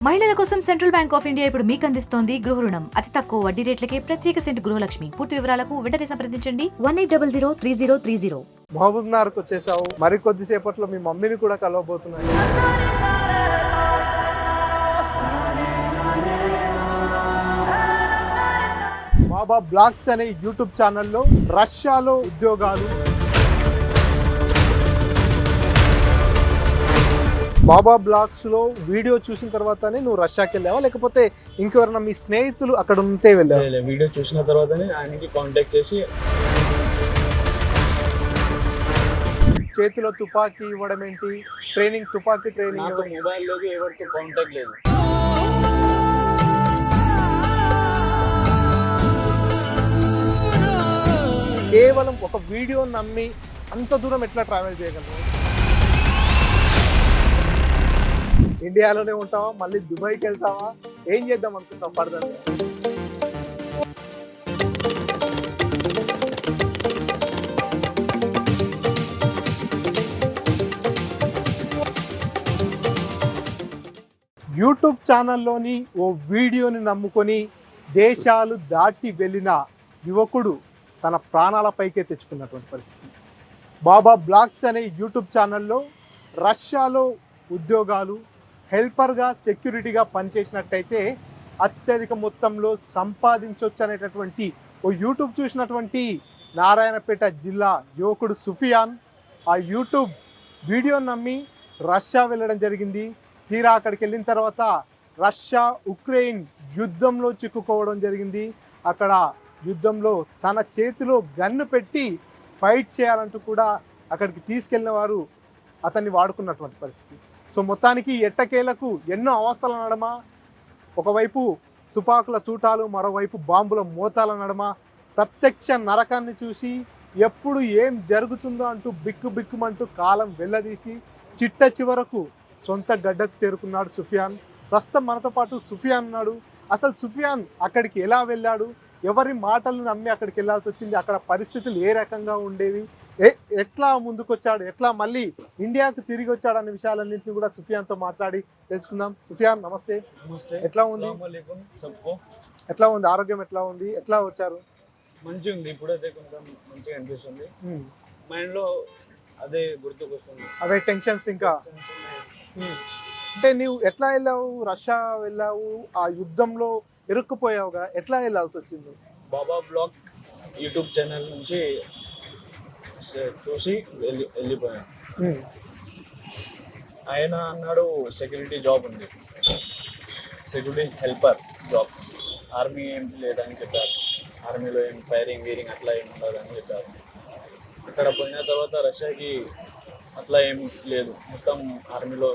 మహిళల కోసం central bank of India ఇప్పుడు మీకు అందిస్తోంది గృహ రుణం. అతి తక్కువ వడ్డీ రేట్లకే ప్రత్యేక సెంటు గృహలక్ష్మి. పూర్తి వివరాలకు వెంటనే సంప్రదించండి 18003030. మహబూబ్ నగర్కి వచ్చేసావు. మరి కొద్దిసేపట్లో మీ మమ్మీని కూడా కలవబోతున్నాయి. బాబా బ్లాగ్స్ అనే యూట్యూబ్ ఛానల్లో రష్యాలో ఉద్యోగాలు, బాబా బ్లాగ్స్ లో వీడియో చూసిన తర్వాతనే నువ్వు రష్యాకి వెళ్ళావా, లేకపోతే ఇంకెవరైనా మీ స్నేహితులు అక్కడ ఉంటే వెళ్ళావా? వీడియో చూసిన తర్వాతనే ఆయనకి కాంటాక్ట్ చేసి చేతిలో తుపాకీ ఇవ్వడం ఏంటి, ట్రైనింగ్ తుపాకీ ట్రైనింగ్ నాకు మొబైల్లోకి ఎవరితో కాంటాక్ట్ లేదు. కేవలం ఒక వీడియో నమ్మి అంత దూరం ఎట్లా ట్రావెల్ చేయగలరు? ఇండియాలోనే ఉంటావా, మళ్ళీ దుబాయ్కి వెళ్తావా, ఏం చేద్దాం అనుకుంటాం ఫర్దర్? యూట్యూబ్ ఛానల్లోని ఓ వీడియోని నమ్ముకొని దేశాలు దాటి వెళ్ళిన యువకుడు తన ప్రాణాలపైకే తెచ్చుకున్నటువంటి పరిస్థితి. బాబా బ్లాగ్స్ అనే యూట్యూబ్ ఛానల్లో రష్యాలో ఉద్యోగాలు, హెల్పర్గా, సెక్యూరిటీగా పనిచేసినట్టయితే అత్యధిక మొత్తంలో సంపాదించవచ్చు అనేటటువంటి ఓ యూట్యూబ్ చూసినటువంటి నారాయణపేట జిల్లా యువకుడు సుఫియాన్ ఆ యూట్యూబ్ వీడియోని నమ్మి రష్యా వెళ్ళడం జరిగింది. తీరా అక్కడికి వెళ్ళిన తర్వాత రష్యా ఉక్రెయిన్ యుద్ధంలో చిక్కుకోవడం జరిగింది. అక్కడ యుద్ధంలో తన చేతిలో గన్ను పెట్టి ఫైట్ చేయాలంటూ కూడా అక్కడికి తీసుకెళ్ళిన వారు అతన్ని వాడుకున్నటువంటి పరిస్థితి. సో మొత్తానికి ఎట్టకేలకు ఎన్నో అవస్థల నడమ, ఒకవైపు తుపాకుల తూటాలు, మరోవైపు బాంబుల మోతాల నడమ ప్రత్యక్ష నరకాన్ని చూసి ఎప్పుడు ఏం జరుగుతుందో అంటూ బిక్కుమంటూ కాలం వెళ్ళదీసి చిట్ట చివరకు సొంత గడ్డకు చేరుకున్నాడు సుఫియాన్. ప్రస్తుతం మనతో పాటు సుఫియాన్ ఉన్నాడు. అసలు సుఫియాన్ అక్కడికి ఎలా వెళ్ళాడు, ఎవరి మాటలను నమ్మి అక్కడికి వెళ్ళాల్సి వచ్చింది, అక్కడ పరిస్థితులు ఏ రకంగా ఉండేవి, ఎట్లా ముందుకొచ్చాడు, ఎట్లా మళ్ళీ ఇండియాకు తిరిగి వచ్చాడు అనే విషయాలన్నింటినీ కూడా సుఫియాన్తో మాట్లాడి తెలుసుకుందాం. సుఫియాన్ నమస్తే. నమస్తే. ఎట్లా ఉంది? ఎట్లా ఉంది ఆరోగ్యం, ఎట్లా ఉంది, ఎట్లా వచ్చారు? మంచిగా ఉంది. ఇప్పుడైతే కొంచెం మంచిగా అనిపిస్తుంది. మైండ్లో అదే గుర్తుకొస్తుంది, అవే టెన్షన్స్. ఇంకా అంటే నీవు ఎట్లా వెళ్ళావు, రష్యా వెళ్ళావు, ఆ యుద్ధంలో ఇరుక్కుపోయావుగా, ఎట్లా వెళ్ళాల్సి వచ్చింది? బాబా బ్లాగ్ యూట్యూబ్ ఛానల్ నుంచి చూసి వెళ్ళిపోయాను. ఆయన అన్నాడు సెక్యూరిటీ జాబ్ ఉంది, సెక్యూరిటీ హెల్పర్ జాబ్, ఆర్మీ ఏం లేదని చెప్పారు, ఆర్మీలో ఏం ఫైరింగ్ వీరింగ్ అట్లా ఏం ఉండదని చెప్పారు. అక్కడ పోయిన తర్వాత రష్యాకి అట్లా ఏం లేదు, మొత్తం ఆర్మీలో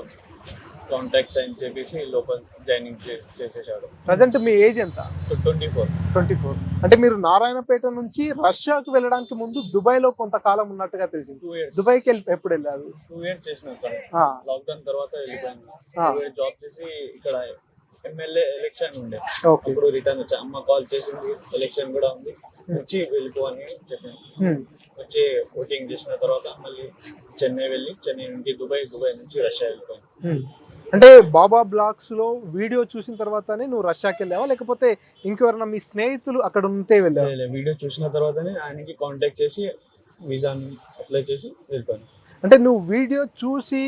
కాంటాక్ట్స్ అని చెప్పేసి లోపల జాయినింగ్ చేసేసాడు. ప్రజెంట్ మీ ఏజ్ ఎంత? 24. అంటే మీరు నారాయణపేట నుంచి రష్యాకు వెళ్ళడానికి ముందు దుబాయ్ లో కొంతకాలం ఉన్నట్టుగా తెలిసింది. 2 years. దుబాయ్కి ఎప్పుడు వెళ్ళారు? 2 years చేసిన లాక్డౌన్ తర్వాత వెళ్ళిపోయాను. జాబ్ చేసి ఇక్కడ ఎమ్మెల్యే ఎలక్షన్ ఉండే, అప్పుడు రిటర్న్ వచ్చా. అమ్మ కాల్ చేసింది, ఎలక్షన్ కూడా ఉంది, వచ్చి వెళ్ళిపోవని చెప్పాను. వచ్చి ఓటింగ్ చేసిన తర్వాత మళ్ళీ చెన్నై వెళ్ళి, చెన్నై నుండి దుబాయ్ నుంచి రష్యా వెళ్ళిపోయాను. అంటే బాబా బ్లాగ్స్ లో వీడియో చూసిన తర్వాతనే నువ్వు రష్యాకి వెళ్ళావా, లేకపోతే ఇంకెవరైనా మీ స్నేహితులు అక్కడ ఉంటే వెళ్ళావా? వీడియో చూసిన తర్వాతనే ఆయనకి కాంటాక్ట్ చేసి వీసాని అప్లై చేసి వెళ్ళిపోయాను. అంటే నువ్వు వీడియో చూసి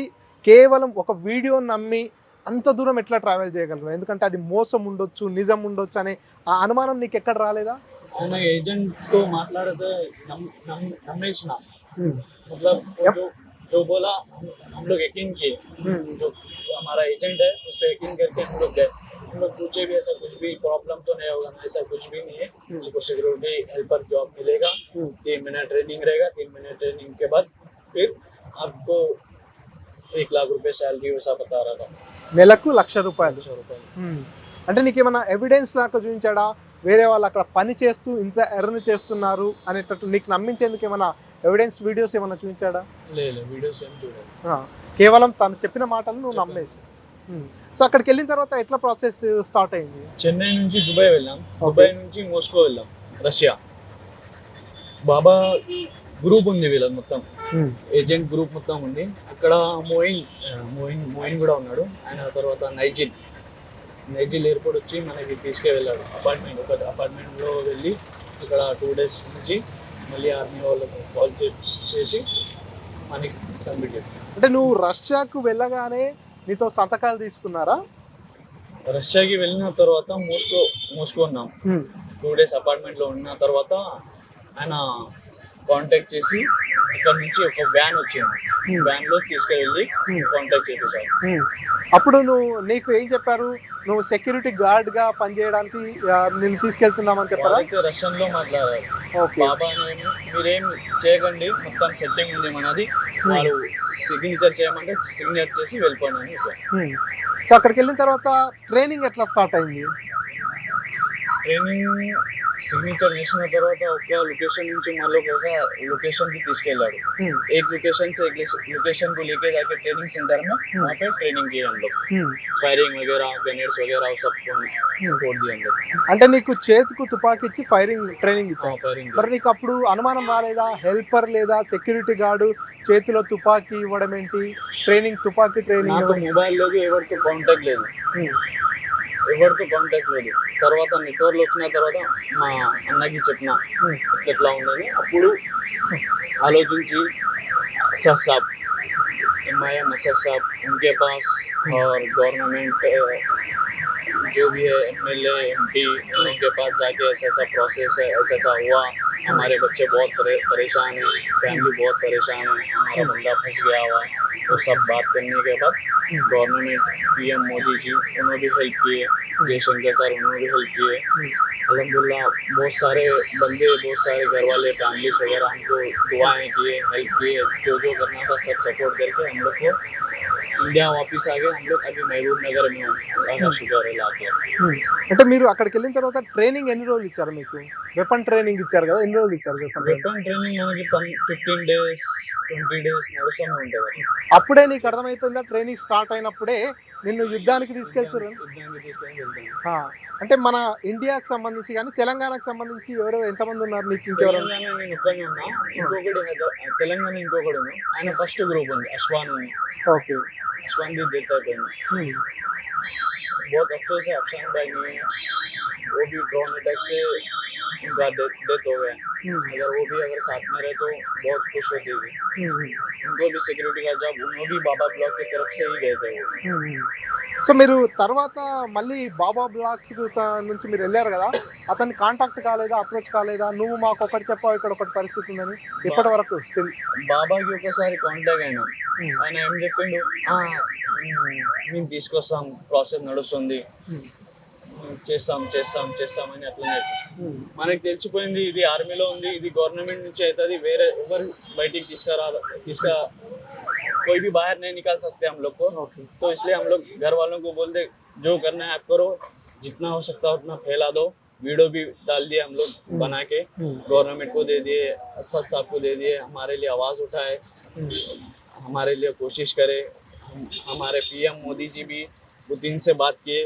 కేవలం ఒక వీడియో నమ్మి అంత దూరం ఎట్లా ట్రావెల్ చేయగలరు? ఎందుకంటే అది మోసం ఉండొచ్చు, నిజం ఉండొచ్చు అనే ఆ అనుమానం నీకు ఎక్కడ రాలేదా? ఆయన ఏజెంట్ తో మాట్లాడితే నమ్మేసిన, मतलब जो बोला हम लोग यकीन किए, जो हमारा एजेंट है उस पर यकीन करके हम लोग गए. हम लोग पूछे भी ऐसा कुछ भी प्रॉब्लम तो नहीं होगा ना, ऐसा कुछ भी नहीं है. आपको सिक्योरिटी हेल्पर जॉब मिलेगा, 3 महीना ट्रेनिंग रहेगा, 3 महीने ट्रेनिंग के बाद फिर आपको 1 लाख रुपए सैलरी वैसा बता रहा था. నెలకు ₹1,00,000. అంటే నీకేమన్నా ఎవిడెన్స్ లాగా చూపించాడా, వేరే వాళ్ళు అక్కడ పని చేస్తూ ఇంత ఎర్న్ చేస్తున్నారు అనేటట్టు నీకు నమ్మించేందుకు ఏమైనా ఎవిడెన్స్ వీడియోస్ ఏమైనా చూపించాడా? లేదు, వీడియోస్ ఏం చూడాలి, కేవలం తను చెప్పిన మాటలు నువ్వు నమ్మేసి. సో అక్కడికి వెళ్ళిన తర్వాత ఎట్లా ప్రాసెస్ స్టార్ట్ అయింది? చెన్నై నుంచి దుబాయ్ వెళ్ళాం, దుబాయ్ నుంచి మోస్కో వెళ్ళాం, రష్యా. బాబా గ్రూప్ ఉంది వీళ్ళది మొత్తం, ఏజెంట్ గ్రూప్ మొత్తం ఉంది. అక్కడ మోయిన్ కూడా ఉన్నాడు. ఆయన తర్వాత నైజిల్ ఎయిర్పోర్ట్ వచ్చి మనకి తీసుకెళ్ళాడు అపార్ట్మెంట్లో వెళ్ళి ఇక్కడ 2 days నుంచి మళ్ళీ ఆర్మీ వాళ్ళకి కాల్ చేసి మనకి సబ్మిట్ చేస్తాం. అంటే నువ్వు రష్యాకు వెళ్ళగానే నీతో సంతకాలు తీసుకున్నారా? రష్యాకి వెళ్ళిన తర్వాత మోస్కో ఉన్నాం. 2 days అపార్ట్మెంట్లో ఉన్న తర్వాత ఆయన కాంటాక్ట్ చేసి ఇక్కడ నుంచి ఒక వ్యాన్ వచ్చింది, వ్యాన్లో తీసుకెళ్ళి కాంటాక్ట్ చేసేసారు. అప్పుడు నీకు ఏం చెప్పారు? నువ్వు సెక్యూరిటీ గార్డ్ గా పనిచేయడానికి నేను తీసుకెళ్తున్నామని చెప్పారా? అయితే రష్యన్లో మాట్లాడారు. ఓకే. బాబా మీరేం చేయకండి, మొత్తం సెట్టింగ్ ఉంది మనది, వాళ్ళు సిగ్నేచర్ చేయమంటే సిగ్నేచర్ చేసి వెళ్ళిపోయినాను. సో అక్కడికి వెళ్ళిన తర్వాత ట్రైనింగ్ ఎట్లా స్టార్ట్ అయింది? ట్రైనింగ్ सिग्नेचर చేసిన తర్వాత ఒక లొకేషన్ నుంచి మళ్ళీ ఒక లొకేషన్ కి తీసుకెళ్ళాడు. एक लोकेशन से एक लोकेशन को लेके जाके ट्रेनिंग सेंटर में वहाँ पे ट्रेनिंग की हम लोग, फायरिंग वगैरह ग्रेनेड्स वगैरह सब छोड़ दिए हम लोग. అంటే నీకు చేతికి తుపాకీ ఇచ్చి ఫైరింగ్ ట్రైనింగ్ ఇచ్చారు. फायरिंग మరి నీకు అప్పుడు అనుమానం రాలేదా? హెల్పర్ లేదా సెక్యూరిటీ గార్డు చేతిలో తుపాకీ ఇవ్వడం ఏంటి? ట్రైనింగ్ తుపాకీ ట్రైనింగ్ నాకు మొబైల్లోకి ఎవరితో కాంటాక్ట్ లేదు, తర్వాత నెట్వర్క్లో వచ్చిన తర్వాత మా అన్నకి చెప్పిన ఎట్లా ఉండని. అప్పుడు ఆలోచించి असद साहब MIM असद साहब उनके पास और गवर्नमेंट जो भी है MLA MP उनके पास जाके ऐसा प्रोसेस है, ऐसा हुआ, हमारे बच्चे बहुत परेशान हैं, फैमिली बहुत परेशान है, हमारा बंदा फंस गया हुआ है. तो सब बात करने के बाद गवर्नमेंट PM मोदी जी उन्होंने भी हेल्प किए, जयशंकर सर उन्होंने भी हेल्प किए. अल्हम्दुलिल्लाह बहुत सारे बंदे, बहुत सारे घर वाले फैमिलीज वगैरह हमको दुआएं किए, हेल्प किए, जो करना था सब सपोर्ट करके हम लोग को ఇండియా వాపస్ ఆగే. हम लोग अभी महबूब नगर में हूँ, अल्लाह का शुक्र है लाके. అంటే మీరు అక్కడికి వెళ్ళిన తర్వాత ట్రైనింగ్ ఎన్ని రోజులు ఇచ్చారు మీకు? వెపన్ ట్రైనింగ్ ఇచ్చారు కదా, ఎన్ని రోజులు ఇచ్చారు? వెపన్ ట్రైనింగ్ మనకి 15 days 20 days నడుస్తూనే ఉంటుంది. అప్పుడే నీకు అర్థమైపోయిందా? ట్రైనింగ్ స్టార్ట్ అయినప్పుడే నిన్ను యుద్ధానికి తీసుకెళ్తారు? అంటే మన ఇండియాకి సంబంధించి కానీ తెలంగాణకు సంబంధించి ఎవరో ఎంతమంది ఉన్నారు నీకు? ఇంకెవరు? నేను ఒక్కనే ఉన్నా, ఇంకొకటి తెలంగాణ ఇంకొకటి ఉంది, ఆయన ఫస్ట్ గ్రూప్ ఉంది, అశ్వాన్ ఉంది. ఓకే. अश्वान भी देता है. बहुत अफसोस है अफसान भाई ने, वो भी ड्रोन अटैक से उनका डेथ हो गया. अगर वो भी अगर साथ में रहे तो बहुत खुश होती थी. उनको भी सिक्योरिटी का जॉब उन्होंने भी बाबा ब्लॉक की तरफ से ही गए थे. సో మీరు తర్వాత మళ్ళీ బాబా బ్లాక్స్ నుంచి మీరు వెళ్ళారు కదా, అతన్ని కాంటాక్ట్ కాలేదా, అప్రోచ్ కాలేదా? నువ్వు మాకు ఒకటి చెప్పావు, ఇక్కడ ఒకటి పరిస్థితి ఉందని. ఇప్పటి వరకు స్టిల్ బాబాకి ఒకసారి కాంటాక్ట్ అయినా, ఆయన ఏం చెప్పిండు, మేము తీసుకొస్తాం, ప్రాసెస్ నడుస్తుంది, చేస్తాం అని అట్లనే. మనకి తెలిసిపోయింది ఇది ఆర్మీలో ఉంది, ఇది గవర్నమెంట్ నుంచి అవుతుంది, వేరే ఎవరు బయటికి कोई भी बाहर नहीं निकाल सकते हम लोग को. तो इसलिए हम लोग घर वालों को बोलते जो करना है आप करो, जितना हो सकता है उतना फैला दो. वीडियो भी डाल दिए हम लोग बना के, गवर्नमेंट को दे दिए, असद साहब को दे दिए, हमारे लिए आवाज़ उठाए, हमारे लिए कोशिश करे. हमारे PM मोदी जी भी पुतिन से बात किए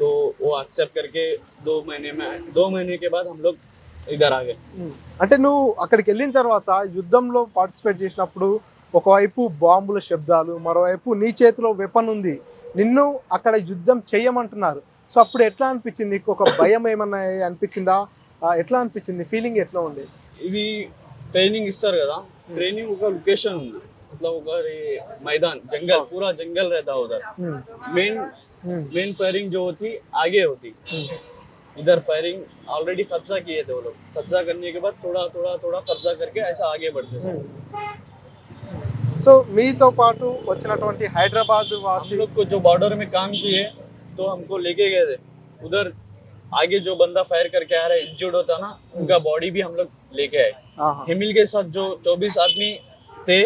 तो वो एक्सेप्ट करके 2 महीने के बाद हम लोग इधर आ गए. అంటే నువ్వు అక్కడికి వెళ్ళిన తర్వాత యుద్ధంలో పార్టిసిపేట్ చేసినప్పుడు ఒకవైపు బాంబుల శబ్దాలు, మరోవైపు నీ చేతిలో వెపన్ ఉంది, నిన్ను అక్కడ యుద్ధం చేయమంటున్నారు. సో అప్పుడు ఎట్లా అనిపించింది నీకు? ఒక భయం ఏమన్నా అనిపించిందా? ఎట్లా అనిపించింది? ఫీలింగ్ ఎట్లా ఉంది? ఇది ట్రైనింగ్ ఇస్తారు కదా, ట్రైనింగ్ ఒక లొకేషన్ ఉంది, मतलब ఒక मैदान जंगल, पूरा जंगल रहता है उधर. मेन फायरिंग जो होती आगे होती, इधर फायरिंग ऑलरेडी कब्जा किए थे वो लोग. कब्जा करने के बाद थोड़ा कब्जा करके ऐसा आगे बढ़ते थे. సో మీతో పాటు వచ్చినటువంటి హైదరాబాద్ వాసి हम लोग को जो बॉर्डर में काम किए तो हमको लेके गए थे उधर. आगे जो बंदा फायर करके आ रहा है इंजर्ड होता ना, उनका बॉडी भी हम लोग लेके आए. हिमिल के साथ जो 24 आदमी थे,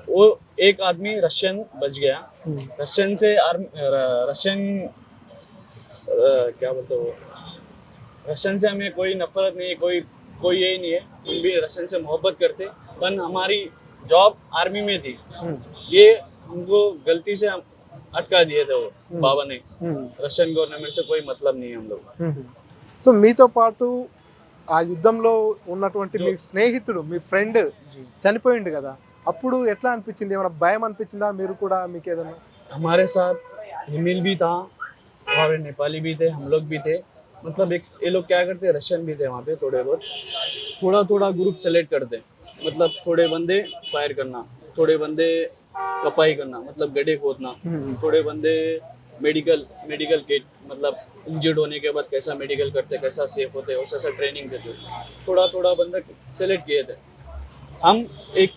वो एक आदमी रशियन बच गया. रशियन से क्या बोलते वो, रशियन से हमें कोई नफरत नहीं है, कोई यही नहीं है. हम भी रशियन से मोहब्बत करते, पर हमारी जॉब आर्मी में थी, ये हमको गलती से अटका दिए थे वो बाबा ने. रशियन गवर्नमेंट से कोई मतलब नहीं है हम लोग. సో మీతో పాటు ఆ యుద్ధంలో ఉన్నటువంటి మీ స్నేహితుడు, మీ ఫ్రెండ్ చనిపోయిండు కదా, అప్పుడు ఎట్లా అనిపించింది? ఏమైనా భయం అనిపించిందా? మీరు కూడా మీకు ఏదైనా? हमारे साथ हिमिल भी था, और नेपाली भी थे, हम लोग भी थे। मतलब एक ये लोग क्या करते, रशियन भी थे वहाँ पे थोड़े बहुत। थोड़ा थोड़ा ग्रुप सेलेक्ट करते, मतलब थोड़े बंदे फायर करना, थोड़े बंदे कपाई करना मतलब गड्ढे खोदना, थोड़े बंदे मेडिकल मेडिकल किट मतलब इंजर्ड होने के बाद कैसा मेडिकल करते, कैसा सेफ होते, वैसा ट्रेनिंग देते। थोड़ा थोड़ा बंदा सेलेक्ट किए थे। हम एक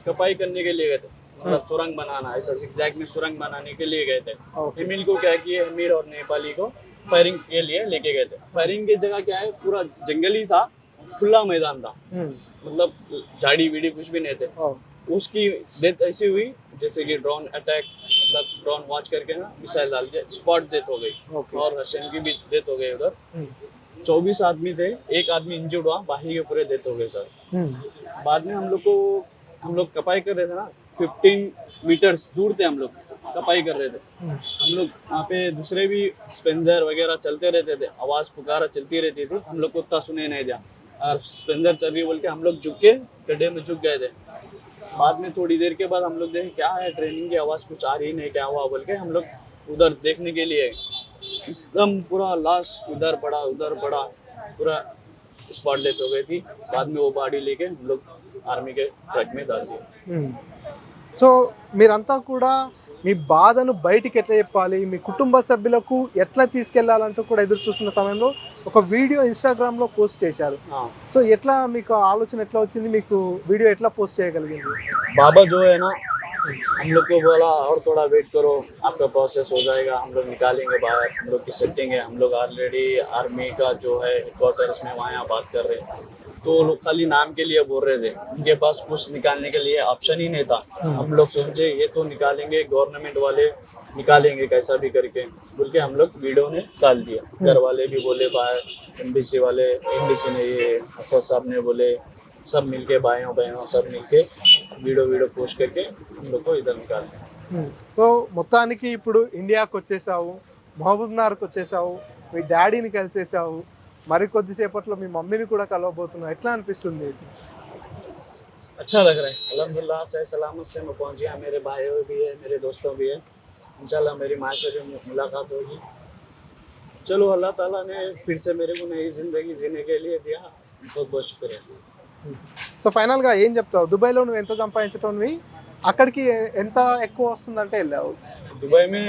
कपाई करने के लिए गए थे, मतलब सुरंग बनाना, ऐसा जिगजैग में सुरंग बनाने के लिए गए थे। हिमिल को क्या किए, हिमिल और नेपाली को फायरिंग के लिए लेके गए थे। फायरिंग की जगह क्या है, पूरा जंगली था, खुला मैदान था, मतलब झाड़ी वीड़ी कुछ भी नहीं थे। उसकी डेथ ऐसी हुई जैसे कि ड्रोन अटैक, मतलब ड्रोन वॉच करके ना मिसाइल डाल के स्पॉट डेथ हो गई। और रशियन की भी डेथ हो गई उधर। 24 आदमी थे, एक आदमी इंजर्ड हुआ, बाकी के पूरे डेथ हो गए सर। बाद में हम लोग कपाई कर रहे थे ना, 15 मीटर्स दूर थे हम लोग कपाई कर रहे थे। हम लोग वहाँ पे दूसरे भी स्पेंजर वगैरह चलते रहते थे, आवाज पुकारा चलती रहती थी, हम लोग को उतना सुने नहीं दिया। और स्पेंजर चल रही बोल के हम लोग झुक के गड्ढे में झुक गए थे। बाद में थोड़ी देर के बाद हम लोग देखे क्या है, ट्रेनिंग की आवाज कुछ आ रही नहीं, क्या हुआ बोल के हम लोग उधर देखने के लिए एकदम पूरा लाश उधर पड़ा पूरा स्पॉट डेथ हो गई थी। बाद में वो बॉडी लेके हम लोग आर्मी के ट्रक में डाल दिया। సో మీరంతా కూడా మీ బాధను బయటికి ఎట్లా చెప్పాలి, మీ కుటుంబ సభ్యులకు ఎట్లా తీసుకెళ్లాలంటూ కూడా ఎదురు చూస్తున్న సమయంలో ఒక వీడియో ఇన్స్టాగ్రామ్లో పోస్ట్ చేశారు. సో ఎట్లా మీకు ఆలోచన ఎట్లా వచ్చింది, మీకు వీడియో ఎట్లా పోస్ట్ చేయగలిగింది? बाबा जो है ना, हम लोग को बोला और थोड़ा वेट करो, आपका प्रोसेस हो जाएगा, हम लोग निकालेंगे बाहर, हम लोग की सेटिंग है, हम लोग ऑलरेडी आर्मी का जो है हेडक्वार्टर्स में वहाँ बात कर रहे हैं। तो लोग खाली नाम के लिए बोल रहे थे, उनके पास कुछ निकालने के लिए ऑप्शन ही नहीं था। हम लोग सोचे ये तो निकालेंगे, गवर्नमेंट वाले निकालेंगे कैसा भी करके बोल के हम लोग वीडियो ने डाल दिया। घर वाले भी बोले, बाहर एमबीसी वाले, एमबीसी ने ये असद साहब ने बोले, सब मिलके भाइयों बहनों सब मिलके वीडियो पोस्ट करके हम लोग को इधर निकाल दिया। సో మొత్తానికి ఇప్పుడు ఇండియాకి వచ్చేసావు, మహబూబ్నగర్కి వచ్చేసావు, మీ డాడీని కలిసేసావు, మరి కొద్దిసేపట్లో మీ మమ్మీని కూడా కలవబోతున్నావు. ఎట్లా అనిపిస్తుంది? अच्छा लग रहा है, अल्हम्दुलिल्लाह सही सलामत से मैं पहुंच गया। मेरे भाइयों भी है, मेरे दोस्तों भी है, इंशाल्लाह मेरी माँ से भी मुलाकात होगी। चलो अल्लाह ताला ने फिर से मेरे को नई ज़िंदगी जीने के लिए दिया, बहुत बहुत शुक्रिया। సో ఫైనల్గా ఏం చెప్తావు? దుబాయ్లో నువ్వు ఎంత సంపాదించటోనివి, అక్కడికి ఎంత ఎక్కువ వస్తుందంటే వెళ్ళావు? दुबई में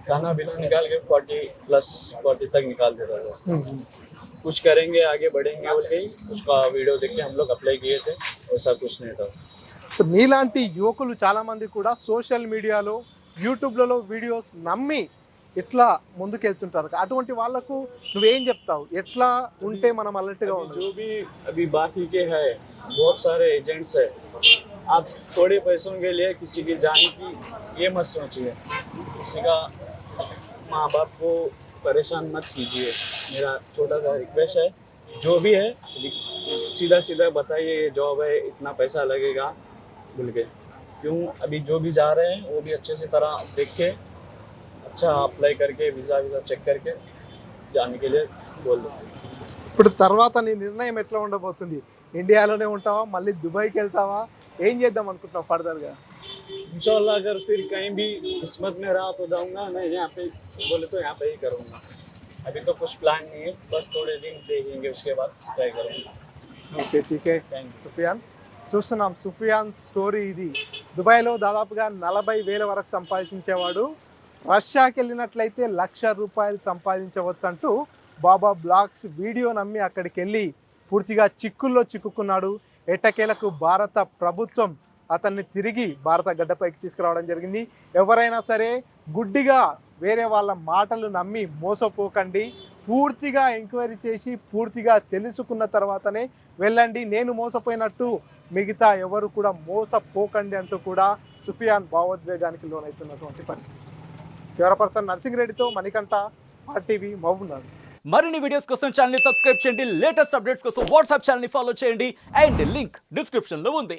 खाना पीना निकाल के 40 तक निकाल देता था। कुछ करेंगे आगे बढ़ेंगे बोल के उसका वीडियो देख के हम लोग अप्लाई किए थे, वैसा कुछ नहीं था। సో నీలాంటి యువకులు చాలామంది కూడా సోషల్ మీడియాలో, యూట్యూబ్లలో వీడియోస్ నమ్మి ఇట్లా ముందుకెళ్తుంటారు. అటువంటి వాళ్ళకు నువ్వేం చెప్తావు? ఎట్లా ఉంటే మనం అలర్ట్గా अभी ఉండాలి? जो भी अभी बाकी के है, बहुत सारे एजेंट्स है। आप थोड़े पैसों के लिए किसी की जान की ये मत सोचिए, किसी का माँ बाप को परेशान मत कीजिए। मेरा छोटा सा रिक्वेस्ट है, जो भी है सीधा सीधा बताइए ये जॉब है, इतना पैसा लगेगा बोल के। क्यों अभी जो भी जा रहे हैं वो भी अच्छे से तरह देख के अच्छा अप्लाई करके वीज़ा चेक करके जाने के लिए बोल दो। ఇప్పుడు తర్వాత నీ నిర్ణయం ఎట్లా ఉండబోతుంది? ఇండియాలోనే ఉంటావా, మళ్ళీ దుబాయ్కి వెళ్తావా, ఏం చేద్దాం అనుకుంటున్నావు ఫర్దర్గా? इंशाल्लाह अगर फिर कहीं भी किस्मत में रहा तो जाऊंगा, नहीं यहाँ पे बोले तो यहाँ पे ही करूँगा। अभी तो कुछ प्लान नहीं है, बस थोड़े दिन देखेंगे उसके बाद ट्राई करूँगा। ఓకే టీకే. సుఫియాన్ చూస్తున్నాం, సుఫియాన్ స్టోరీ ఇది. దుబాయ్లో దాదాపుగా 40,000 వరకు సంపాదించేవాడు రష్యాకి వెళ్ళినట్లయితే ₹1,00,000 సంపాదించవచ్చు అంటూ బాబా బ్లాగ్స్ వీడియో నమ్మి అక్కడికి వెళ్ళి పూర్తిగా చిక్కుల్లో చిక్కుకున్నాడు. ఎట్టకేలకు భారత ప్రభుత్వం అతన్ని తిరిగి భారత గడ్డపైకి తీసుకురావడం జరిగింది. ఎవరైనా సరే గుడ్డిగా వేరే వాళ్ళ మాటలు నమ్మి మోసపోకండి. పూర్తిగా ఎంక్వైరీ చేసి పూర్తిగా తెలుసుకున్న తర్వాతనే వెళ్ళండి. నేను మోసపోయినట్టు మిగతా ఎవరు కూడా మోసపోకండి అంటూ కూడా సుఫియాన్ భావోద్వేగానికి లోనవుతున్నటువంటి పరిస్థితి. కెమెరా పర్సన్ నర్సింగ్ రెడ్డితో మణికంఠ, RTV, మహబూబ్నగర్. మరిన్ని వీడియోస్ కోసం ఛానల్ ని సబ్స్క్రైబ్ చేయండి, లేటెస్ట్ అప్డేట్స్ కోసం వాట్సాప్ ఛానల్ ని ఫాలో చేయండి అండ్ లింక్ డిస్క్రిప్షన్ లో ఉంది.